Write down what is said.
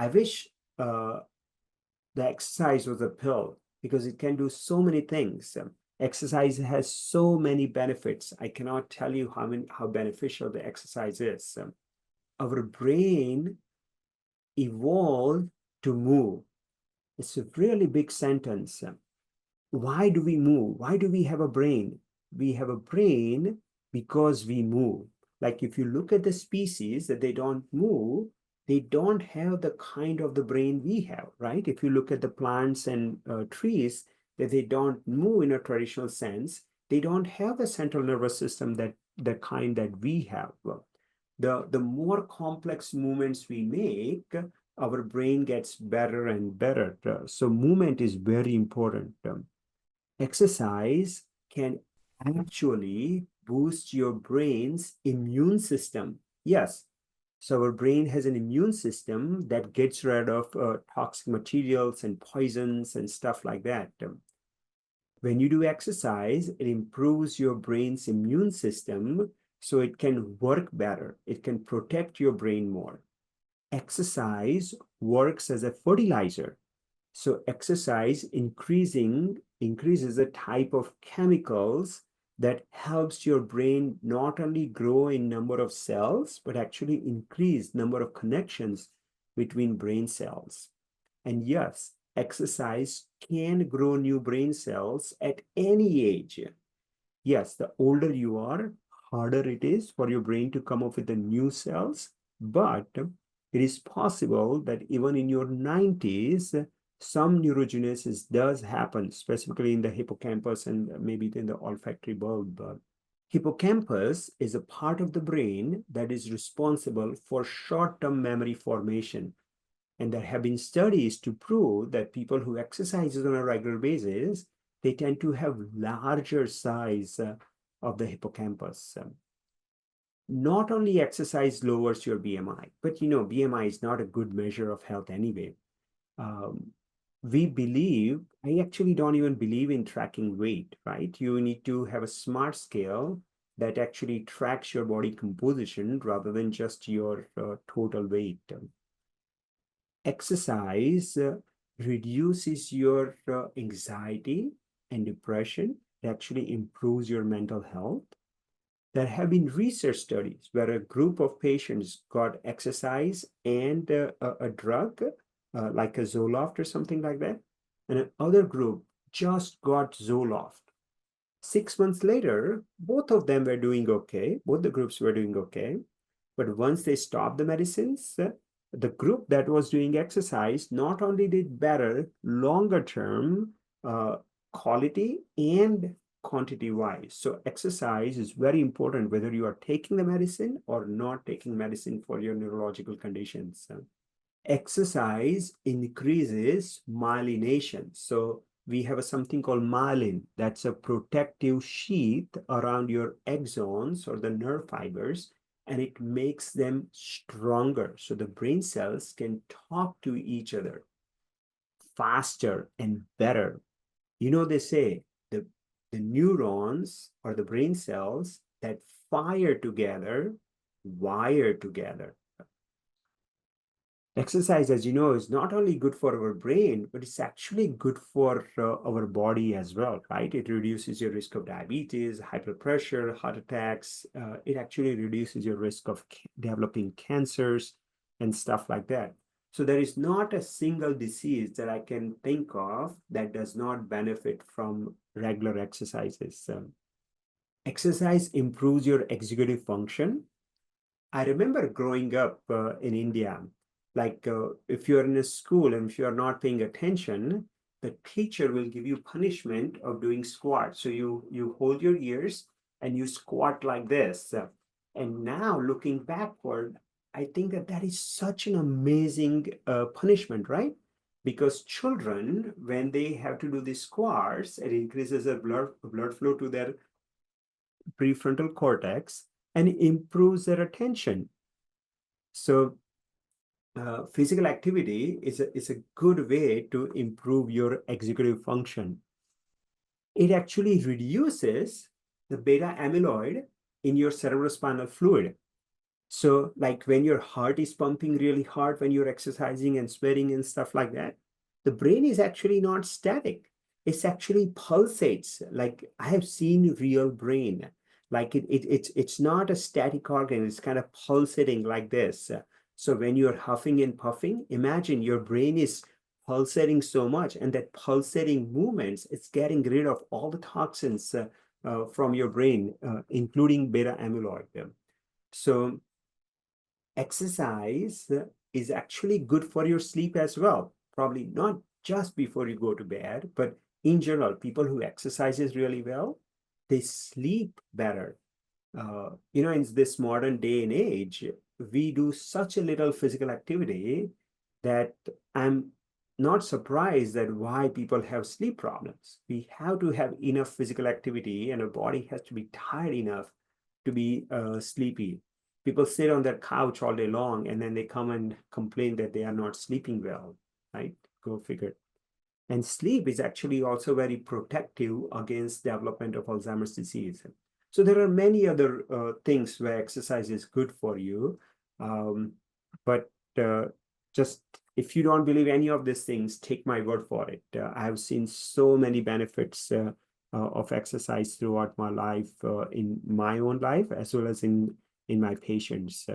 I wish the exercise was a pill because it can do so many things. Exercise has so many benefits. I cannot tell you how beneficial the exercise is. Our brain evolved to move. It's a really big sentence. Why do we move? Why do we have a brain? We have a brain because we move. Like if you look at the species that they don't move, they don't have the kind of the brain we have, right? If you look at the plants and trees, that they don't move in a traditional sense, they don't have a central nervous system that the kind that we have. The more complex movements we make, our brain gets better and better. So movement is very important. Exercise can actually boost your brain's immune system. Yes. So our brain has an immune system that gets rid of toxic materials and poisons and stuff like that. When you do exercise, it improves your brain's immune system so it can work better. It can protect your brain more. Exercise works as a fertilizer. So exercise increases the type of chemicals that helps your brain not only grow in number of cells, but actually increase number of connections between brain cells. And yes, exercise can grow new brain cells at any age. Yes, the older you are, harder it is for your brain to come up with the new cells, but it is possible that even in your 90s, some neurogenesis does happen, specifically in the hippocampus and maybe in the olfactory bulb. Hippocampus is a part of the brain that is responsible for short-term memory formation. And there have been studies to prove that people who exercise on a regular basis, they tend to have larger size of the hippocampus. Not only exercise lowers your BMI, but BMI is not a good measure of health anyway. I actually don't even believe in tracking weight, right? You need to have a smart scale that actually tracks your body composition rather than just your total weight. Exercise reduces your anxiety and depression. It actually improves your mental health. There have been research studies where a group of patients got exercise and a drug, like a Zoloft or something like that, and another group just got Zoloft. 6 months later, both of them were doing okay. Both the groups were doing okay. But once they stopped the medicines, the group that was doing exercise not only did better longer term quality and quantity wise. So exercise is very important whether you are taking the medicine or not taking medicine for your neurological conditions. Exercise increases myelination. So we have something called myelin. That's a protective sheath around your axons or the nerve fibers, and it makes them stronger. So the brain cells can talk to each other faster and better. They say the neurons or the brain cells that fire together, wire together. Exercise, as you know, is not only good for our brain, but it's actually good for our body as well, right? It reduces your risk of diabetes, hyperpressure, heart attacks. It actually reduces your risk of developing cancers and stuff like that. So there is not a single disease that I can think of that does not benefit from regular exercises. Exercise improves your executive function. I remember growing up in India, like if you're in a school and if you're not paying attention, the teacher will give you punishment of doing squats. So you hold your ears and you squat like this. And now looking backward, I think that is such an amazing punishment, right? Because children, when they have to do these squats, it increases the blood flow to their prefrontal cortex and improves their attention. So physical activity is a good way to improve your executive function. It actually reduces the beta-amyloid in your cerebrospinal fluid. So like when your heart is pumping really hard when you're exercising and sweating and stuff like that, the brain is actually not static. It's actually pulsates. Like I have seen real brain. Like it's not a static organ. It's kind of pulsating like this. So when you're huffing and puffing, imagine your brain is pulsating so much, and that pulsating movements, it's getting rid of all the toxins from your brain, including beta-amyloid. So exercise is actually good for your sleep as well. Probably not just before you go to bed, but in general, people who exercises really well, they sleep better. In this modern day and age, we do such a little physical activity that I'm not surprised that why people have sleep problems. We have to have enough physical activity, and our body has to be tired enough to be sleepy. People sit on their couch all day long and then they come and complain that they are not sleeping well, right? Go figure. And sleep is actually also very protective against development of Alzheimer's disease. So there are many other things where exercise is good for you. But just if you don't believe any of these things, take my word for it. I have seen so many benefits of exercise throughout my life, in my own life, as well as in my patients.